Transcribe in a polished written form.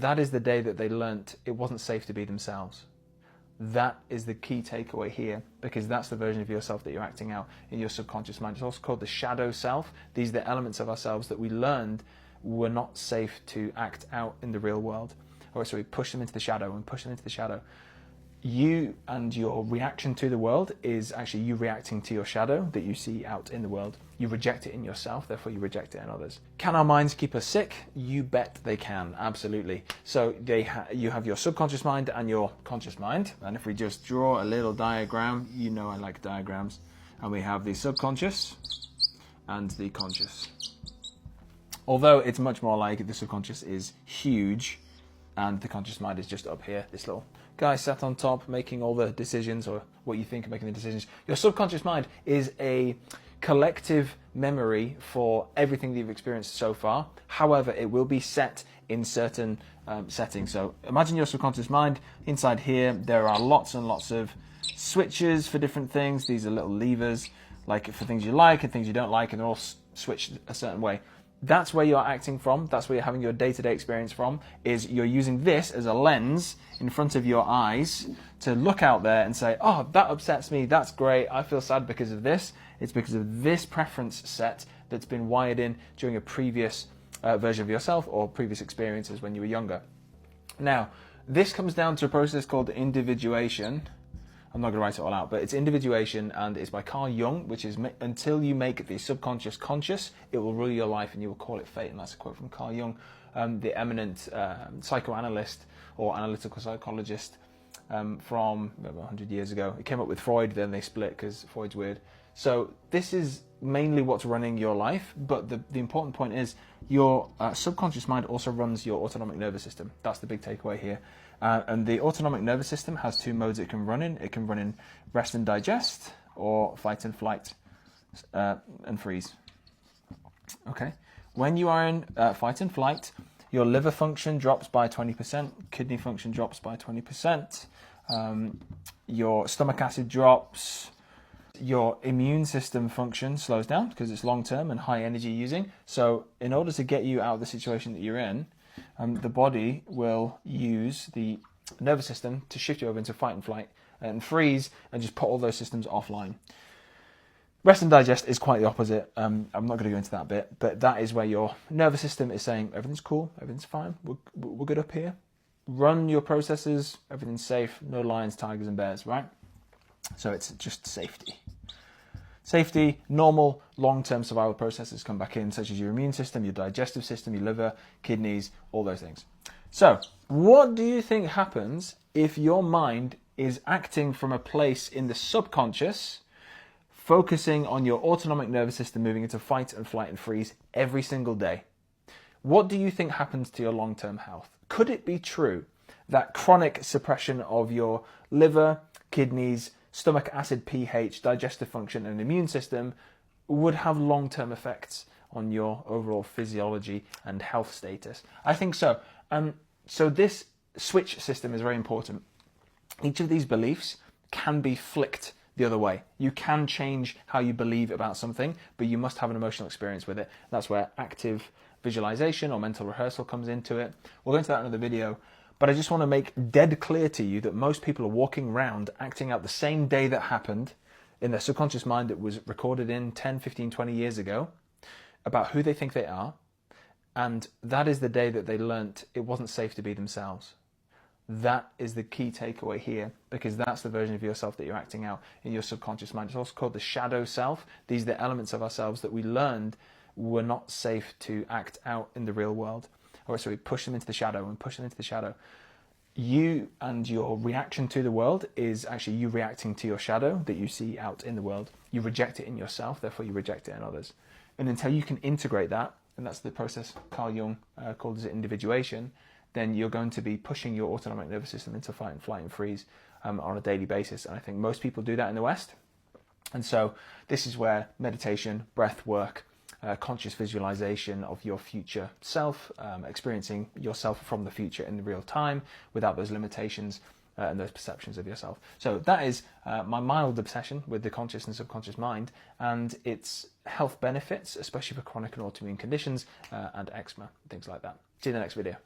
that is the day that they learnt it wasn't safe to be themselves. That is the key takeaway here, because that's the version of yourself that you're acting out in your subconscious mind. It's also called the shadow self. These are the elements of ourselves that we learned were not safe to act out in the real world. Or so we push them into the shadow and push them into the shadow. You and your reaction to the world is actually you reacting to your shadow that you see out in the world. You reject it in yourself, therefore you reject it in others. Can our minds keep us sick? You bet they can, absolutely. So you have your subconscious mind and your conscious mind. And if we just draw a little diagram, you know I like diagrams. And we have the subconscious and the conscious. Although it's much more like the subconscious is huge and the conscious mind is just up here, this little guy sat on top making all the decisions, or what you think of making the decisions. Your subconscious mind is a collective memory for everything that you've experienced so far. However, it will be set in certain settings. So imagine your subconscious mind. Inside here, there are lots and lots of switches for different things. These are little levers, like for things you like and things you don't like, and they're all switched a certain way. That's where you're acting from. That's where you're having your day-to-day experience from, is you're using this as a lens in front of your eyes to look out there and say, oh, that upsets me. That's great. I feel sad because of this. It's because of this preference set that's been wired in during a previous version of yourself or previous experiences when you were younger. Now, this comes down to a process called individuation. I'm not going to write it all out, but it's individuation, and it's by Carl Jung, which is until you make the subconscious conscious, it will rule your life and you will call it fate. And that's a quote from Carl Jung, the eminent psychoanalyst or analytical psychologist from about 100 years ago. It came up with Freud, then they split because Freud's weird. So this is mainly what's running your life, but the important point is your subconscious mind also runs your autonomic nervous system. That's the big takeaway here. And the autonomic nervous system has two modes it can run in. It can run in rest and digest, or fight and flight and freeze. Okay. When you are in fight and flight, your liver function drops by 20%, kidney function drops by 20%, your stomach acid drops, your immune system function slows down because it's long-term and high energy using. So in order to get you out of the situation that you're in, the body will use the nervous system to shift you over into fight and flight and freeze and just put all those systems offline. Rest and digest is quite the opposite. I'm not going to go into that bit, but that is where your nervous system is saying everything's cool, everything's fine, we're good up here. Run your processes, everything's safe, no lions, tigers and bears, right? So it's just safety. Safety, normal, long-term survival processes come back in, such as your immune system, your digestive system, your liver, kidneys, all those things. So, what do you think happens if your mind is acting from a place in the subconscious, focusing on your autonomic nervous system, moving into fight and flight and freeze every single day? What do you think happens to your long-term health? Could it be true that chronic suppression of your liver, kidneys, stomach acid, pH, digestive function and immune system would have long-term effects on your overall physiology and health status? I think so. So this switch system is very important. Each of these beliefs can be flicked the other way. You can change how you believe about something, but you must have an emotional experience with it. That's where active visualization or mental rehearsal comes into it. We'll go into that in another video. But I just want to make dead clear to you that most people are walking around acting out the same day that happened in their subconscious mind that was recorded in 10, 15, 20 years ago about who they think they are. And that is the day that they learnt it wasn't safe to be themselves. That is the key takeaway here, because that's the version of yourself that you're acting out in your subconscious mind. It's also called the shadow self. These are the elements of ourselves that we learned were not safe to act out in the real world. Or so we push them into the shadow and push them into the shadow. You and your reaction to the world is actually you reacting to your shadow that you see out in the world. You reject it in yourself, therefore you reject it in others. And until you can integrate that, and that's the process Carl Jung called as individuation, then you're going to be pushing your autonomic nervous system into fight and flight and freeze on a daily basis. And I think most people do that in the West. And so this is where meditation, breath work, conscious visualization of your future self, experiencing yourself from the future in real time without those limitations and those perceptions of yourself. So that is my mild obsession with the conscious and subconscious mind and its health benefits, especially for chronic and autoimmune conditions and eczema, things like that. See you in the next video.